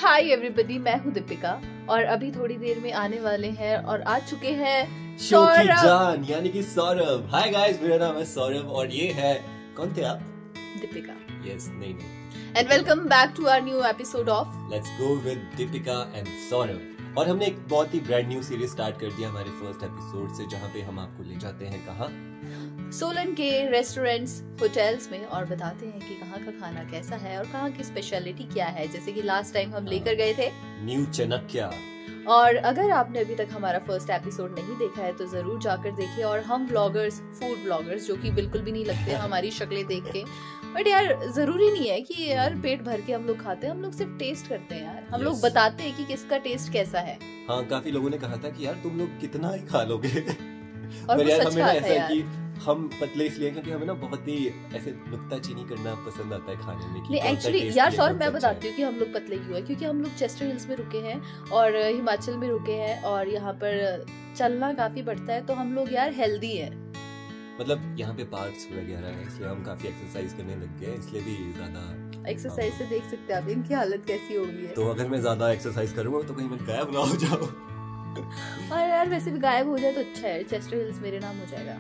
Hi everybody, मैं हूँ दीपिका और अभी थोड़ी देर में आने वाले हैं और आ चुके हैं शो की जान यानी कि सौरभ। हाय गाइस, मेरा नाम है सौरभ और ये है, कौन थे आप? दीपिका। यस, नहीं and welcome back to our new episode of let's go with Deepika and Saurabh. और हमने एक बहुत ही ब्रांड न्यू सीरीज स्टार्ट कर दिया हमारे फर्स्ट एपिसोड से, जहाँ पे हम आपको ले जाते हैं कहाँ, सोलन के रेस्टोरेंट्स, होटल्स में और बताते हैं कि कहाँ का खाना कैसा है और कहाँ की स्पेशलिटी क्या है। जैसे कि लास्ट टाइम हम लेकर गए थे न्यू चनक्या। और अगर आपने अभी तक हमारा फर्स्ट एपिसोड नहीं देखा है तो जरूर जाकर देखिए। और हम ब्लॉगर्स, फूड ब्लॉगर्स, जो कि बिल्कुल भी नहीं लगते हमारी शक्लें देख के, बट यार जरूरी नहीं है कि यार पेट भर के हम लोग खाते हैं, हम लोग सिर्फ टेस्ट करते हैं यार। हम लोग बताते हैं कि किसका टेस्ट कैसा है। हाँ, काफी लोगों ने कहा था कि यार तुम लोग कितना ही खा लोगे और पर यार हमें ना ऐसा है कि हम पतले इसलिए क्योंकि हमें ना बहुत ही ऐसे नुक्ताचीनी करना पसंद आता है खाने में। नहीं एक्चुअली यार सौरभ, मैं बताती हूँ कि हम लोग पतले क्यों है, क्योंकि हम लोग चेस्टर हिल्स में रुके हैं और हिमाचल में रुके हैं और यहाँ पर चलना काफी बढ़ता है, तो हम लोग यार हेल्दी है। मतलब यहाँ पे पार्क्स वगैरह है, इसलिए हम काफी एक्सरसाइज करने लग गए, इसलिए भी ज्यादा एक्सरसाइज से देख सकते हैं आप इनकी हालत कैसी हो गई है। तो अगर मैं ज्यादा एक्सरसाइज करूँगा तो कहीं मैं गायब ना हो जाऊँ। और यार वैसे भी गायब हो जाए तो अच्छा है, चेस्टर हिल्स मेरे नाम हो जाएगा।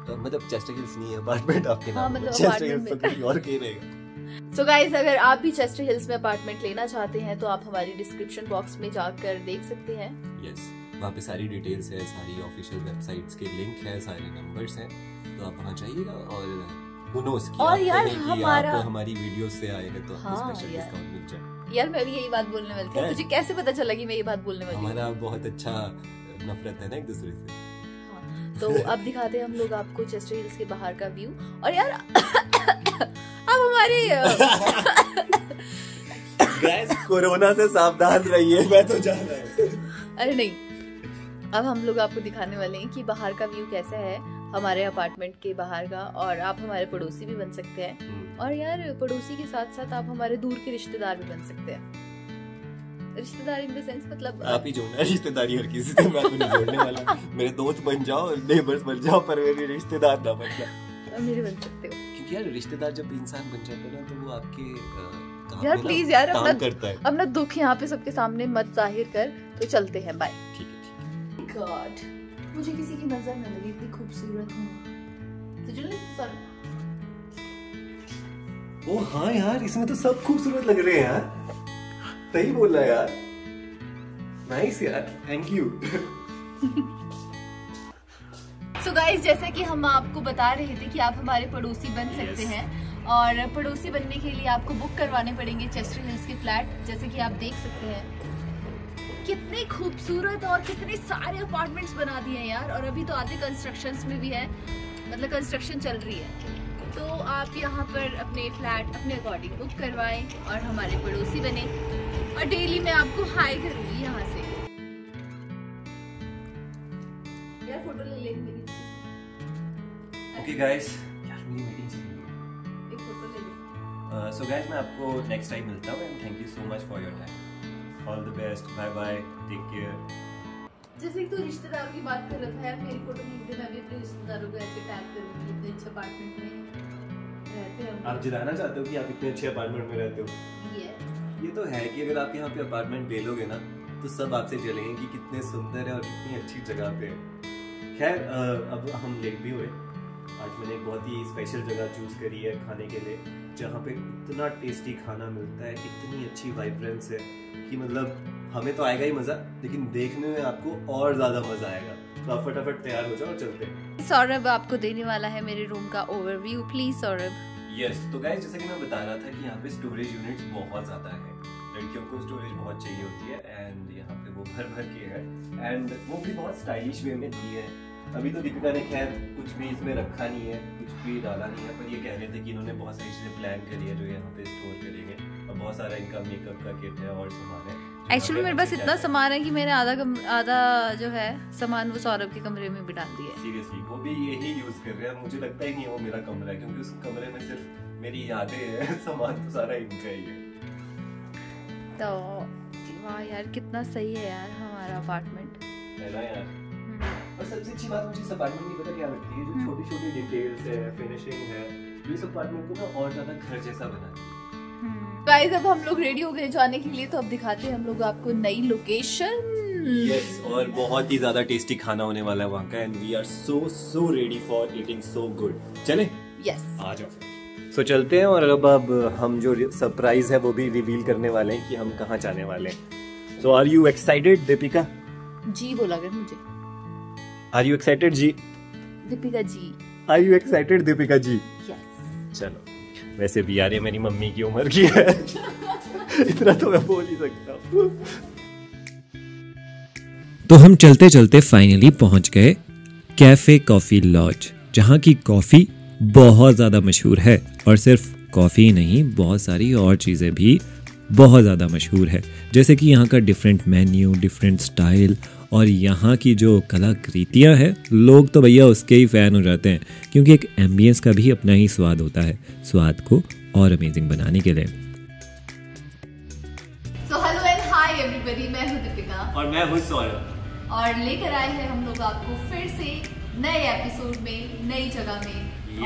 तो मतलब चेस्टर हिल्स नहीं है, अपार्टमेंट आपके नाम। हाँ, मतलब चेस्टर हिल्स तो कहीं और कहीं रहेगा। सो गाइस, अगर आप भी चेस्टर हिल्स में अपार्टमेंट लेना चाहते हैं तो आप हमारी डिस्क्रिप्शन बॉक्स में जाकर देख सकते हैं। यस, वहाँ पे सारी डिटेल्स है, सारी ऑफिशियल वेबसाइट्स के लिंक है, सारे नंबर्स हैं, तो आप वहाँ जाइएगा और और यार हमारा हमारी वीडियो से आएगा तो आपको स्पेशल डिस्काउंट मिल जाए। यार मैं भी यही बात बोलने वाली थी, मुझे कैसे पता चला कि मैं ये बात बोलने वाली हूँ। हमारा बहुत अच्छा नफरत है ना एक दूसरे से। तो अब दिखाते हैं हम लोग आपको चेस्टर हिल्स के बाहर का व्यू। और यार अब हमारी गाइस, कोरोना से सावधान रहिए, मैं तो जा रहा हूं। अरे नहीं, अब हम लोग आपको दिखाने वाले हैं कि बाहर का व्यू कैसा है हमारे अपार्टमेंट के बाहर का, और आप हमारे पड़ोसी भी बन सकते हैं। और यार पड़ोसी के साथ साथ आप हमारे दूर के रिश्तेदार भी बन सकते हैं। रिश्तेदार इन द सेंस मतलब आप ही जोड़ना, रिश्तेदारी हर किसी से मैं तो नहीं जोड़ने वाला। मेरे दोस्त बन जाओ, नेबर्स बन जाओ, पर मेरे रिश्तेदार ना बन जाओ। मेरे बन सकते हो, क्योंकि यार रिश्तेदार जब इंसान बन जाता है ना तो वो आपके यार प्लीज यार अपना दुख यहाँ पे सबके सामने मत जाहिर कर। तो चलते हैं, बाय। ठीक है। गॉड, मुझे किसी की नजर न लगे, इतनी खूबसूरत हूँ। ओ हाँ यार, इसमें तो सब खूबसूरत लग रहे हैं यार, सही बोल रहा है यार। नाइस यार, थैंक यू। सो गाइस, जैसा कि हम आपको बता रहे थे कि आप हमारे पड़ोसी बन सकते हैं, और पड़ोसी बनने के लिए आपको बुक करवाने पड़ेंगे चेस्टर हिल्स के फ्लैट। जैसे कि आप देख सकते हैं कितने खूबसूरत और कितने सारे अपार्टमेंट्स बना दिए हैं यार। और अभी तो आधे कंस्ट्रक्शंस में भी है, मतलब कंस्ट्रक्शन चल रही है। तो आप यहाँ पर अपने फ्लैट अपने अकॉर्डिंग बुक करवाएं और हमारे पड़ोसी बने, और डेली मैं आपको हाई करूंगी यहाँ से। यार फोटो ले ले मेरी। ओके गाइस, यार मेरी मीटिंग चल रही है, एक फोटो ले ले। सो गाइस, मैं आपको नेक्स्ट टाइम मिलता हूँ and thank you so much for your time. All the best, bye bye, take care. जैसे कि तू रिश्तेदारों की बात कर रहा था यार, मेरी फोटो खींच दे, मैं भी अपने रिश्तेदारों को ऐसे टैग करूंगी। इतने अच्छे अपार्टमेंट में रहते हैं। आप जिताना चाहते हो कि आप इतने अच्छे अपार्टमेंट में रहते हो? यस। ये तो है कि अगर आप यहाँ पे अपार्टमेंट ले लोगे ना तो सब आपसे जलेंगे कि कितने सुंदर है और कितनी अच्छी जगह पे है। खैर, अब हम लेट भी हुए। आज मैंने एक बहुत ही स्पेशल जगह चूज करी है खाने के लिए, जहाँ पे इतना टेस्टी खाना मिलता है, इतनी अच्छी वाइब्रेंस है कि मतलब हमें तो आएगा ही मजा, लेकिन देखने में आपको और ज्यादा मजा आएगा। तो आप फटाफट तैयार हो जाओ और चलते हैं। सौरभ आपको देने वाला है मेरे रूम का ओवरव्यू, प्लीज सौरभ। यस, तो गाइस, जैसा कि मैं बता रहा था कि यहाँ पे स्टोरेज यूनिट्स बहुत ज्यादा है। लड़कियों को स्टोरेज बहुत चाहिए होती है एंड यहाँ पे वो भर भर के है, एंड वो भी बहुत स्टाइलिश वे में दी है। अभी तो दीपिका ने खैर कुछ भी इसमें रखा नहीं है, कुछ भी डाला नहीं है, पर ये कह रहे थे कि इन्होंने बहुत सारी चीजें प्लान करी है जो यहाँ पे स्टोर करेंगे, और बहुत सारा इनका मेकअप का किट है और सामान है। एक्चुअली मेरे पास इतना सामान है कि मैंने आधा जो है सामान वो सौरभ के कमरे में भी डाल दिया है। सीरियसली, वो भी यही यूज कर रहे हैं। मुझे लगता ही नहीं है वो मेरा कमरा है, क्योंकि उस कमरे में सिर्फ मेरी यादें हैं, सामान तो सारा इनका ही है। तो वाह यार, कितना सही है यार हमारा अपार्टमेंट, है ना यार। और सबसे अच्छी बात मुझे इस अपार्टमेंट की पता क्या लगती है, जो छोटी छोटी डिटेल्स है, फिनिशिंग है, जो इस अपार्टमेंट को ना और ज्यादा घर जैसा बनाती है। गाइस अब हम लोग रेडी हो गए जाने के लिए, तो अब दिखाते हैं हम लोग आपको नई लोकेशन। यस, और बहुत ही ज्यादा टेस्टी खाना होने वाला है वहाँ का, and we are so ready for eating so good. चले? यस, आ जाओ। सो चलते हैं, और अब हम जो सरप्राइज है वो भी रिवील करने वाले हैं कि हम कहाँ जाने वाले हैं। So are you excited Deepika? जी बोला कर मुझे। आर यू एक्साइटेड जी? Deepika ji. Are you excited Deepika ji? Yes. चलो, वैसे भी यार ये मेरी मम्मी की उम्र की है इतना तो मैं बोल ही सकता हूँ। तो हम चलते चलते फाइनली पहुंच गए कैफे कॉफी लॉज, जहां की कॉफी बहुत ज़्यादा मशहूर है, और सिर्फ कॉफ़ी ही नहीं, बहुत सारी और चीज़ें भी बहुत ज़्यादा मशहूर है, जैसे कि यहाँ का डिफरेंट मेन्यू, डिफरेंट स्टाइल, और यहाँ की जो कलाकृतियाँ हैं, लोग तो भैया उसके ही फ़ैन हो जाते हैं, क्योंकि एक एम्बियंस का भी अपना ही स्वाद होता है, स्वाद को और अमेजिंग बनाने के लिए। So hello and hi everybody, मैं हूँ दीपिका और मैं हूँ सौरभ, और लेकर आए हैं हम लोग आपको फिर से नए एपिसोड में, नई जगह में,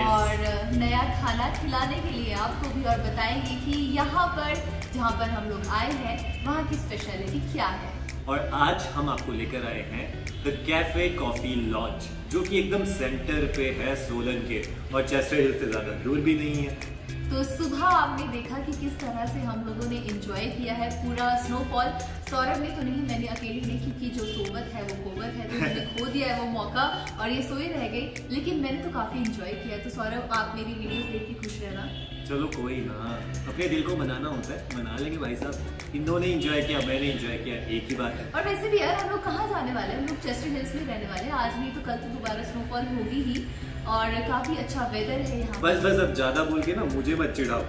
और नया खाना खिलाने के लिए आपको भी, और बताएंगे कि यहाँ पर जहाँ पर हम लोग आए हैं वहाँ की स्पेशलिटी क्या है। और आज हम आपको लेकर आए हैं द कैफे कॉफी लॉज, जो कि एकदम सेंटर पे है सोलन के, और चेस्टर हिल से ज्यादा दूर भी नहीं है। तो सुबह आपने देखा कि किस तरह से हम लोगों ने एंजॉय किया है पूरा स्नोफॉल। सौरभ ने तो नहीं, मैंने अकेले ने, क्योंकि जो सोबत है वो कोबत है, तो मैंने खो दिया है वो मौका और ये सोई रह गई, लेकिन मैंने तो काफी एंजॉय किया। तो सौरभ, आप मेरी वीडियोस देख के खुश रहना। चलो कोई ना, अपने दिल को मनाना होता है, मना लेंगे भाई साहब। इन दोनों ने एंजॉय किया, मैंने एंजॉय किया, एक ही बात है। और वैसे भी यार, हम लोग कहाँ जाने वाले हैं? हम लोग चेस्टर हिल्स में रहने वाले हैं। आज नहीं तो कल तो दोबारा स्नोफॉल होगी ही, और काफी अच्छा वेदर है यहाँ। बस अब ज्यादा बोल के ना मुझे मत चिढ़ाओ,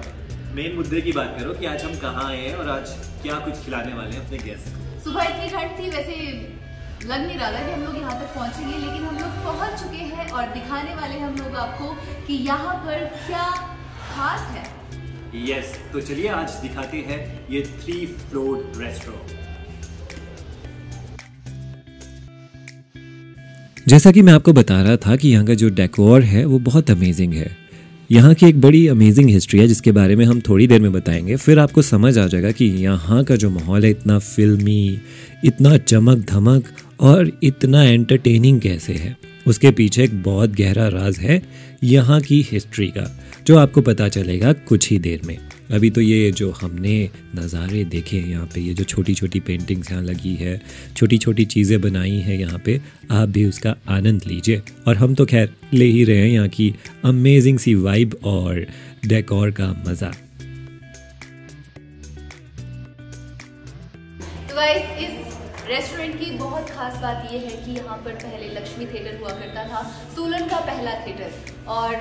मेन मुद्दे की बात करो कि आज हम कहाँ आए हैं और आज क्या कुछ खिलाने वाले हैं अपने गेस्ट। सुबह इतनी ठंड थी, वैसे लग नहीं रहा था कि हम लोग यहाँ तक पहुँचेंगे, लेकिन हम लोग पहुँच चुके हैं और दिखाने वाले हम लोग आपको कि यहाँ पर क्या खास है। यस, तो चलिए आज दिखाते हैं ये 3 फ्लोर रेस्टोरेंट। जैसा कि मैं आपको बता रहा था कि यहाँ का जो डेकोर है वो बहुत अमेजिंग है। यहाँ की एक बड़ी अमेजिंग हिस्ट्री है, जिसके बारे में हम थोड़ी देर में बताएंगे, फिर आपको समझ आ जाएगा कि यहाँ का जो माहौल है इतना फिल्मी, इतना चमक धमक और इतना एंटरटेनिंग कैसे है। उसके पीछे एक बहुत गहरा राज है यहाँ की हिस्ट्री का, जो आपको पता चलेगा कुछ ही देर में। अभी तो ये जो हमने नज़ारे देखे हैं यहाँ पे, ये जो छोटी छोटी पेंटिंग्स यहाँ लगी है, छोटी छोटी चीज़ें बनाई हैं यहाँ पे, आप भी उसका आनंद लीजिए। और हम तो खैर ले ही रहे हैं यहाँ की अमेजिंग सी वाइब और डेकोर का मज़ा। तो गाइस, इस रेस्टोरेंट की बहुत खास बात यह है कि यहाँ पर पहले लक्ष्मी थिएटर हुआ करता था, सोलन का पहला थिएटर। और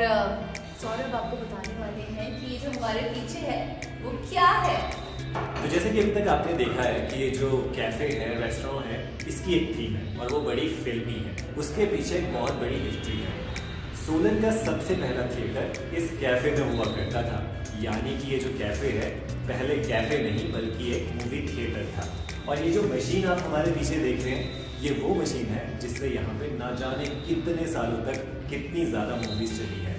सौरभ आपको बताने वाले हैं कि ये जो हमारे पीछे है वो क्या है। तो जैसे कि अभी तक आपने देखा है कि ये जो कैफे है, रेस्टोरेंट है, इसकी एक थीम है और वो बड़ी फिल्मी है। उसके पीछे एक बहुत बड़ी हिस्ट्री है। सोलन का सबसे पहला थिएटर इस कैफे में हुआ करता था, यानी कि ये जो कैफे है पहले कैफे नहीं बल्कि एक मूवी थिएटर था। और ये जो मशीन आप हमारे पीछे देख रहे हैं, ये वो मशीन है जिससे यहाँ पे ना जाने कितने सालों तक कितनी ज़्यादा मूवीज चली है।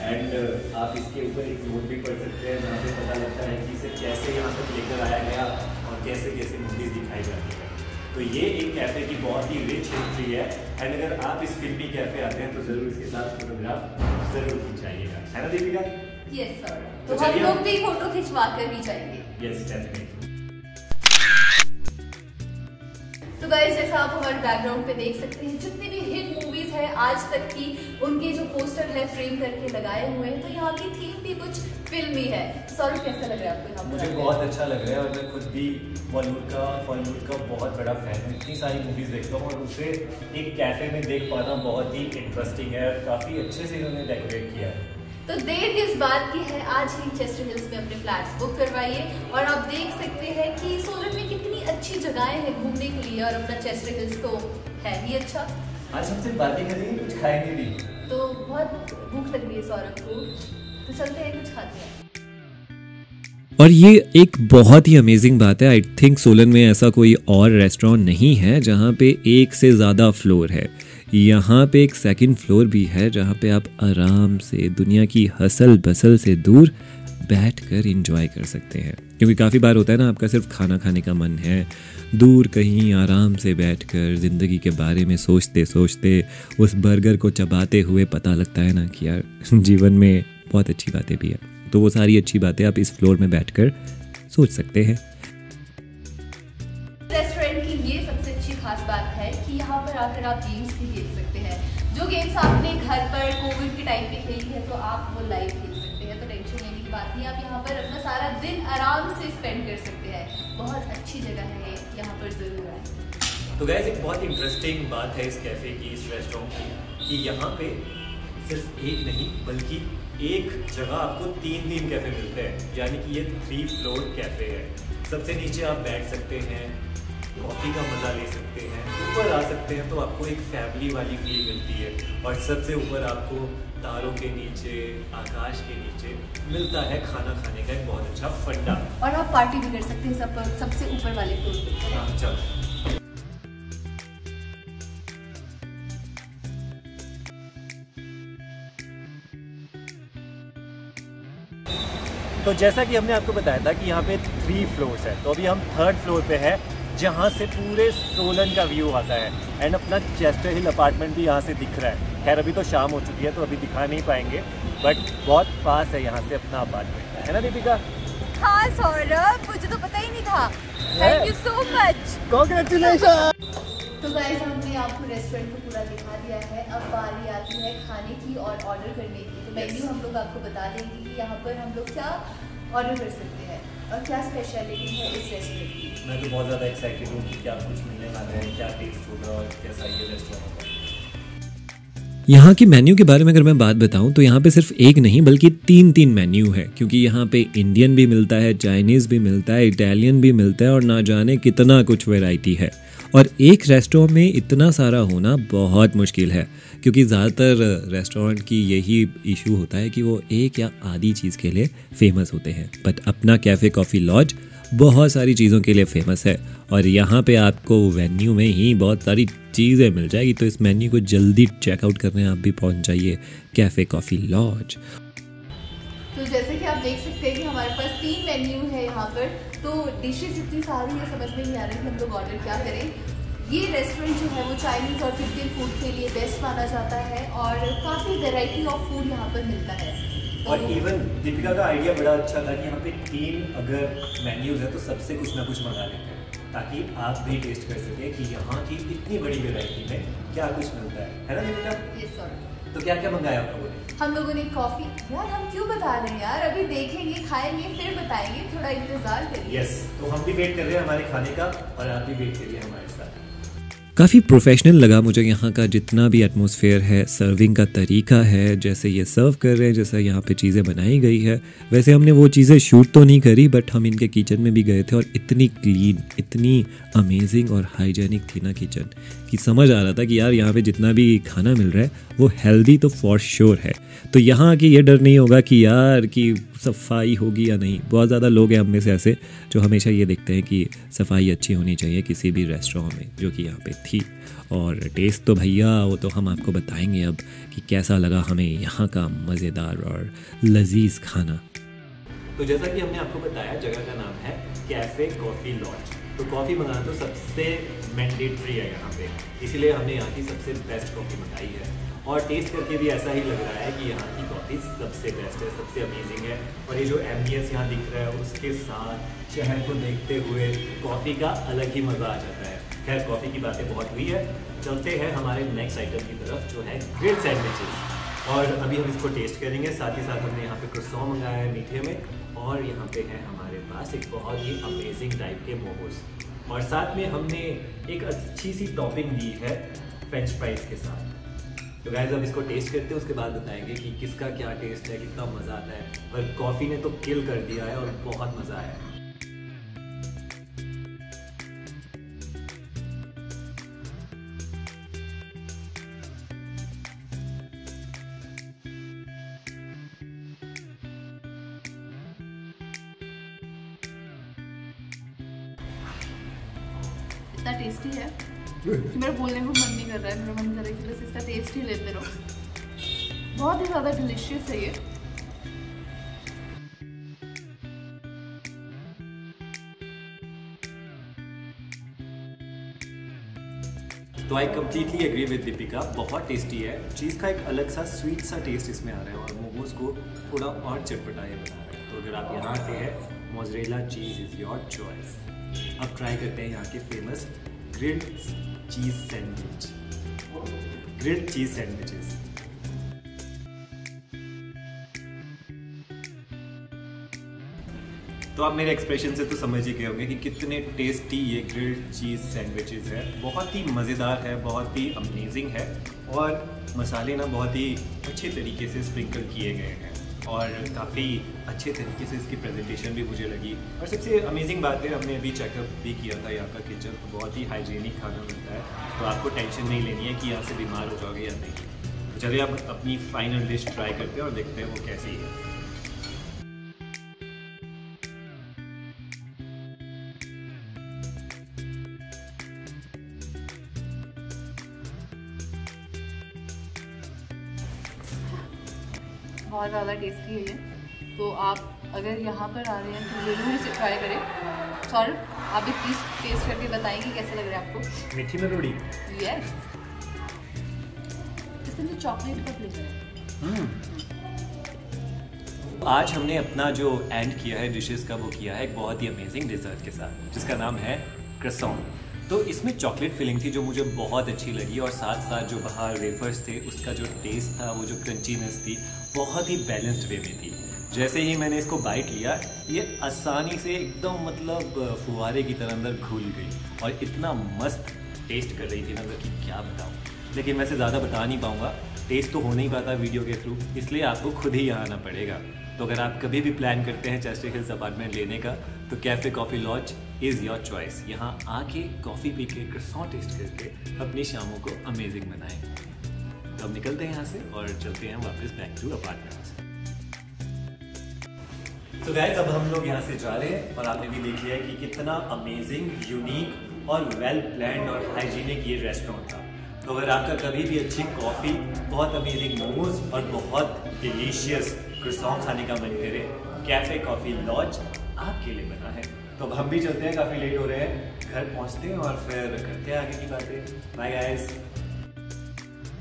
एंड आप इसके ऊपर एक नोट भी पढ़ सकते हैं, जहाँ पे पता लगता है कि इसे कैसे यहाँ तक लेकर आया गया और कैसे कैसे मूवीज दिखाई जाती है। तो ये एक कैफे की बहुत ही रिच हिस्ट्री है, एंड अगर आप इस फिल्मी कैफे आते हैं तो जरूर इसके साथ फोटोग्राफ जरूर खिंचाइएगा, है ना दीपिका? यस सर, तो हम लोग भी फोटो खिंचवा कर ही जाएंगे। Yes, definitely. तो गाइस, जैसा आप हमारे बैकग्राउंड पे देख सकते हैं, जितनी भी हिट मूवीज है आज तक की, उनके जो पोस्टर है फ्रेम करके लगाए हुए हैं। तो यहाँ की थीम भी कुछ फिल्मी है। सौरभ, कैसा लग रहा है आपको यहाँ? मुझे बहुत अच्छा लग रहा है, और मैं खुद भी बॉलीवुड का बहुत बड़ा फैन हूँ। इतनी सारी मूवीज देखता हूँ और उसे एक कैफे में देख पाना बहुत ही इंटरेस्टिंग है, काफ़ी अच्छे से इन्होंने डेकोरेट किया है। तो देर किस बात की है, आज ही चेस्टर हिल्स में अपने फ्लैट्स बुक करवाइए। और आप देख सकते हैं कि सोलन में कितनी अच्छी जगहें हैं घूमने के लिए, और अपना चेस्टर हिल्स तो है ही अच्छा। आज हमसे बातें करेंगे, कुछ खाएंगे भी। तो बहुत भूख लग रही है सौरभ को, तो चलते हैं कुछ खाते हैं। और ये एक बहुत ही अमेजिंग बात है। आई थिंक सोलन में ऐसा कोई और रेस्टोरेंट नहीं है जहाँ पे एक से ज़्यादा फ्लोर है। यहाँ पे एक सेकंड फ्लोर भी है, जहाँ पे आप आराम से दुनिया की हसल बसल से दूर बैठकर एंजॉय कर सकते हैं। क्योंकि काफ़ी बार होता है ना, आपका सिर्फ खाना खाने का मन है, दूर कहीं आराम से बैठकर ज़िंदगी के बारे में सोचते सोचते उस बर्गर को चबाते हुए पता लगता है ना कि यार जीवन में बहुत अच्छी बातें भी हैं। तो वो सारी अच्छी बातें आप इस फ्लोर में बैठकर सोच सकते हैं। रेस्टोरेंट की ये सबसे अच्छी खास बात है कि यहाँ पर आकर आप गेम्स भी खेल सकते हैं। जो गेम्स आपने घर पर कोविड के टाइम पे खेली है तो आप वो लाइव खेल सकते हैं, तो टेंशन लेने की बात नहीं। आप यहाँ पर अपना सारा दिन आराम से स्पेंड कर सकते हैं। बहुत अच्छी जगह है, यहाँ पर जरूर आए। तो गाइस, एक बहुत इंटरेस्टिंग बात है इस कैफे की, इस रेस्टोरेंट की, कि यहाँ पे सिर्फ एक नहीं बल्कि एक जगह आपको 3 कैफे मिलते हैं। यानी कि ये 3 फ्लोर कैफे है। सबसे नीचे आप बैठ सकते हैं, कॉफ़ी का मज़ा ले सकते हैं, ऊपर आ सकते हैं तो आपको एक फैमिली वाली फील मिलती है, और सबसे ऊपर आपको तारों के नीचे, आकाश के नीचे मिलता है खाना खाने का एक बहुत अच्छा फंडा। और आप पार्टी भी कर सकते हैं सबसे ऊपर वाले फ्लोर पे। हाँ, चलो। तो जैसा कि हमने आपको बताया था कि यहाँ पे 3 फ्लोर्स है, तो अभी हम 3rd फ्लोर पे है, जहाँ से पूरे सोलन का व्यू आता है, एंड अपना चेस्टर हिल अपार्टमेंट भी यहाँ से दिख रहा है। खैर अभी तो शाम हो चुकी है तो अभी दिखा नहीं पाएंगे, बट बहुत पास है यहाँ से अपना अपार्टमेंट, है ना दीपिका? हाँ सौरभ, मुझे तो पता ही नहीं था। Thank you so much, congratulation. तो गाइस, हमने आपको रेस्टोरेंट को पूरा दिखा दिया है। अब बारी आती है खाने की और ऑर्डर करने की। तो मेन्यू हम लोग आपको बता देंगे कि यहाँ पर हम लोग क्या ऑर्डर कर सकते हैं और क्या स्पेशलिटी है इस रेस्टोरेंट की। मैं तो बहुत ज़्यादा एक्साइटेड हूँ कि क्या कुछ मिलने वाला है, क्या टेस्ट होगा और कैसा ये रेस्टोरेंट होगा। यहाँ की मेन्यू के बारे में अगर मैं बात बताऊँ तो यहाँ पे सिर्फ एक नहीं बल्कि 3 मेन्यू है। क्योंकि यहाँ पे इंडियन भी मिलता है, चाइनीज़ भी मिलता है, इटालियन भी मिलता है, और ना जाने कितना कुछ वैरायटी है। और एक रेस्टोरेंट में इतना सारा होना बहुत मुश्किल है, क्योंकि ज़्यादातर रेस्टोरेंट की यही इशू होता है कि वो एक या आधी चीज़ के लिए फेमस होते हैं। बट अपना कैफ़े कॉफ़ी लॉज बहुत सारी चीज़ों के लिए फेमस है, और यहाँ पे आपको वेन्यू में ही बहुत सारी चीज़ें मिल जाएगी। तो इस मेन्यू को जल्दी चेकआउट करने आप भी पहुँच जाइए कैफ़े कॉफ़ी लॉज। तो जैसे कि आप देख सकते हैं कि हमारे पास 3 मेन्यू है यहाँ पर। तो डिशेस इतनी सारी है, समझ में नहीं आ रही कि हम लोग ऑर्डर क्या करें। ये रेस्टोरेंट जो है वो चाइनीज़ और तिब्बती फूड के लिए बेस्ट माना जाता है, और काफ़ी वैरायटी ऑफ फूड यहाँ पर मिलता है। और इवन दीपिका का आइडिया बड़ा अच्छा था कि यहाँ पे 3 अगर मेन्यूज़ है तो सबसे कुछ ना कुछ मंगा लेते हैं, ताकि आप भी टेस्ट कर सकें कि यहाँ की इतनी बड़ी वैरायटी में क्या कुछ मिलता है ना दीपिका? Yes sir. तो क्या क्या मंगाया आप लोगों ने? हम लोगों ने कॉफ़ी, यार हम क्यों बता रहे हैं यार, अभी देखेंगे, खाएंगे, फिर बताएंगे, थोड़ा इंतजार करिए। यस, तो हम भी वेट कर रहे हैं हमारे खाने का, और आप भी वेट करिए हमारे साथ। काफ़ी प्रोफेशनल लगा मुझे यहाँ का जितना भी एटमॉस्फेयर है, सर्विंग का तरीका है, जैसे ये सर्व कर रहे हैं, जैसा यहाँ पे चीज़ें बनाई गई है। वैसे हमने वो चीज़ें शूट तो नहीं करी, बट हम इनके किचन में भी गए थे, और इतनी क्लीन, इतनी अमेजिंग और हाइजेनिक थी ना किचन, कि समझ आ रहा था कि यार यहाँ पे जितना भी खाना मिल रहा है वो हेल्दी तो फॉर श्योर है। तो यहाँ की ये डर नहीं होगा कि यार कि सफाई होगी या नहीं। बहुत ज़्यादा लोग हैं हम में से ऐसे जो हमेशा ये देखते हैं कि सफाई अच्छी होनी चाहिए किसी भी रेस्टोरेंट में, जो कि यहाँ पे थी। और टेस्ट तो भैया वो तो हम आपको बताएंगे अब कि कैसा लगा हमें यहाँ का मज़ेदार और लजीज खाना। तो जैसा कि हमने आपको बताया, जगह का नाम है कैफ़े कॉफ़ी लॉज। तो कॉफ़ी मंगाना तो सबसे मैंडेटरी है यहाँ पे, इसीलिए हमने यहाँ की सबसे बेस्ट कॉफ़ी मंगाई है, और टेस्ट करके भी ऐसा ही लग रहा है कि यहाँ की कॉफ़ी सबसे बेस्ट है, सबसे अमेजिंग है। और ये जो एम्बियंस यहाँ दिख रहा है उसके साथ शहर को देखते हुए कॉफ़ी का अलग ही मज़ा आ जाता है। खैर कॉफ़ी की बातें बहुत हुई है, चलते हैं हमारे नेक्स्ट आइटम की तरफ, जो है ग्रिल्ड सैंडविचेस। और अभी हम इसको टेस्ट करेंगे, साथ ही साथ हमने यहाँ पे क्रोसॉन मंगाया है मीठे में, और यहाँ पे है हमारे पास एक बहुत ही अमेजिंग टाइप के मोमोज, और साथ में हमने एक अच्छी सी टॉपिंग दी है फ्रेंच फ्राइज के साथ। तो गाइस अब इसको टेस्ट करते हैं, उसके बाद बताएंगे कि किसका क्या टेस्ट है, कितना मज़ा आता है। और कॉफ़ी ने तो किल कर दिया है और बहुत मज़ा आया है। इतना टेस्टी है कि मेरा बोलने को मन नहीं कर रहा है, मेरा मन कर रहा है कि बस इसका टेस्ट ही लेते रहो। बहुत ही ज़्यादा डिलीशियस है ये। तो I completely agree with Deepika, बहुत टेस्टी है। चीज़ का एक अलग सा स्वीट सा टेस्ट इसमें आ रहा है और मोमोज को थोड़ा और चटपटा ये बना रहा है। तो अगर आप यहाँ आते हैं, mozzarella cheese is your choice. अब ट्राई करते हैं यहाँ के famous grilled cheese sandwich, grilled cheese sandwiches. तो आप मेरे एक्सप्रेशन से तो समझ ही गए होंगे कि कितने टेस्टी ये ग्रिल्ड चीज़ सैंडविचेस है। बहुत ही मज़ेदार है, बहुत ही अमेजिंग है और मसाले ना बहुत ही अच्छे तरीके से स्प्रिंकल किए गए हैं और काफ़ी अच्छे तरीके से इसकी प्रेजेंटेशन भी मुझे लगी। और सबसे अमेजिंग बात है, हमने अभी चेकअप भी किया था यहाँ का किचन, तो बहुत ही हाइजीनिक खाना मिलता है। तो आपको टेंशन नहीं लेनी है कि यहाँ से बीमार हो जाओगे या नहीं। तो चलिए आप अपनी फाइनल डिश ट्राई करते हैं और देखते हैं वो कैसी है। बहुत ज़्यादा टेस्टी है ये। तो आप अगर यहाँ पर आ रहे हैं तो ज़रूर इसे ट्राई करें। सौरभ, आप भी प्लीज़ टेस्ट करके बताएंगे कैसा लग रहा है आपको। मीठी में रोटी। यस, इसमें चॉकलेट का फ्लेवर है। आज हमने अपना जो एंड किया है डिशेस का, वो किया है एक बहुत ही अमेजिंग डिज़र्ट के साथ जिसका नाम है क्रॉसॉन। तो इसमें चॉकलेट फिलिंग थी जो मुझे बहुत अच्छी लगी और साथ साथ जो बाहर वेफर्स थे उसका जो टेस्ट था, वो जो क्रंचीनेस थी, बहुत ही बैलेंस्ड वे में थी। जैसे ही मैंने इसको बाइट लिया, ये आसानी से एकदम मतलब फुहारे की तरह अंदर घुल गई और इतना मस्त टेस्ट कर रही थी ना कि क्या बताऊँ। लेकिन वैसे ज़्यादा बता नहीं पाऊँगा, टेस्ट तो हो नहीं पाता वीडियो के थ्रू, इसलिए आपको खुद ही यहाँ आना पड़ेगा। तो अगर आप कभी भी प्लान करते हैं चेस्टर हिल्स अपार्टमेंट लेने का, तो cafe coffee lodge is your choice. यहाँ आके कॉफ़ी पी के क्रॉसॉन टेस्ट करके अपनी शामों को अमेजिंग बनाएं। तो अब निकलते हैं यहाँ से और चलते हैं वापस बैक टू अपार्टमेंट। तो गाइस, अब हम लोग यहाँ से जा रहे हैं और आपने भी देख लिया है कि कितना अमेजिंग, यूनिक और वेल प्लान्ड और हाइजीनिक ये रेस्टोरेंट था। तो अगर आपका कभी भी अच्छी कॉफ़ी, बहुत अमेजिंग मोमोज और बहुत डिलीशियस क्रॉसॉन खाने का मन करे, कैफ़े कॉफ़ी लॉज आपके लिए बना है। तो अब हम भी चलते हैं, काफ़ी लेट हो रहे हैं, घर पहुँचते हैं और फिर करते हैं आगे की बातें। Bye guys.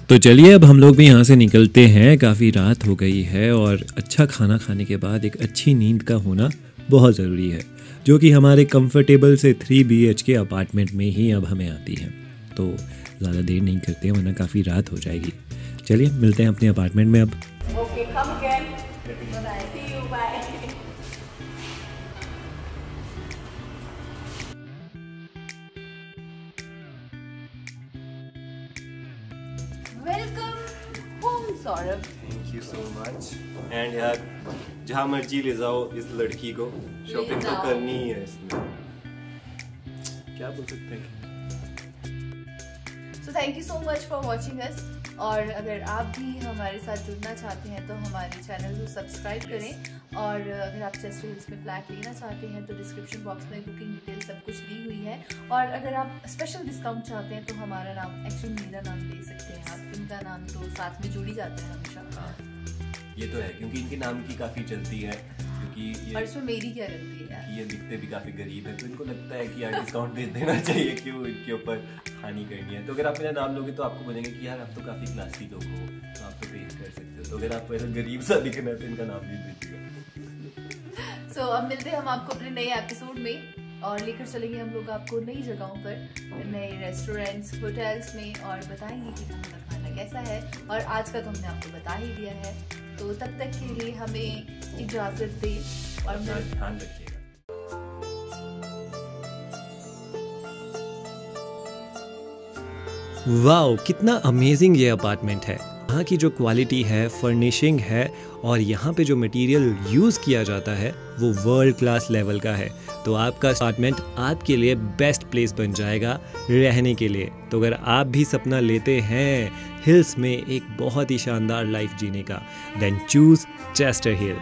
तो चलिए अब हम लोग भी यहाँ से निकलते हैं। काफ़ी रात हो गई है और अच्छा खाना खाने के बाद एक अच्छी नींद का होना बहुत ज़रूरी है, जो कि हमारे कंफर्टेबल से 3 BHK अपार्टमेंट में ही अब हमें आती है। तो ज़्यादा देर नहीं करते हैं वरना काफ़ी रात हो जाएगी। चलिए मिलते हैं अपने अपार्टमेंट में अब। Okay, come again. Bye, see you, bye. Welcome home Saurabh. Thank you so much. And यार, जहाँ मर्जी ले जाओ इस लड़की को, शॉपिंग तो करनी ही है इसमें, क्या बोल सकते हैं। So thank you so much for watching us. और अगर आप भी हमारे साथ जुड़ना चाहते हैं तो हमारे चैनल को सब्सक्राइब करें। और अगर आप चेस्टर हिल्स में फ्लैट लेना चाहते हैं तो डिस्क्रिप्शन बॉक्स में बुकिंग डिटेल सब कुछ दी हुई है। और अगर आप स्पेशल डिस्काउंट चाहते हैं तो हमारा नाम, एक्चुअली मेरा नाम ले सकते हैं आप, इनका नाम तो साथ में जुड़ ही जाता है हमेशा। ये तो है, क्योंकि इनके नाम की काफ़ी चलती है, क्योंकि ये, और इसमें मेरी क्या गलती है? ये दिखते भी काफ़ी गरीब है, तो इनको लगता है कि यार डिस्काउंट दे देना चाहिए, क्यों इनके ऊपर हानि करनी है। तो अगर आप मेरा नाम लोगे तो आपको बोलेंगे कि यार आप तो काफ़ी क्लासी लोग हो, तो आप तो पे कर सकते हो। तो अगर आपको ऐसा गरीब सा दिखना है तो इनका नाम भी दीजिएगा। सो अब मिलते हैं हम आपको अपने नए एपिसोड में और लेकर चलेंगे हम लोग आपको नई जगहों पर, नए रेस्टोरेंट्स, होटल्स में, और बताएंगे कि वहाँ का खाना कैसा है। और आज का तो हमने आपको बता ही दिया है। तो तब तक के लिए हमें इजाज़त दें और ध्यान रखिएगा। वाओ, कितना अमेजिंग ये अपार्टमेंट है। यहाँ की जो क्वालिटी है, फर्निशिंग है और यहाँ पे जो मटेरियल यूज़ किया जाता है वो वर्ल्ड क्लास लेवल का है। तो आपका अपार्टमेंट आपके लिए बेस्ट प्लेस बन जाएगा रहने के लिए। तो अगर आप भी सपना लेते हैं हिल्स में एक बहुत ही शानदार लाइफ जीने का, देन चूज़ चेस्टर हिल।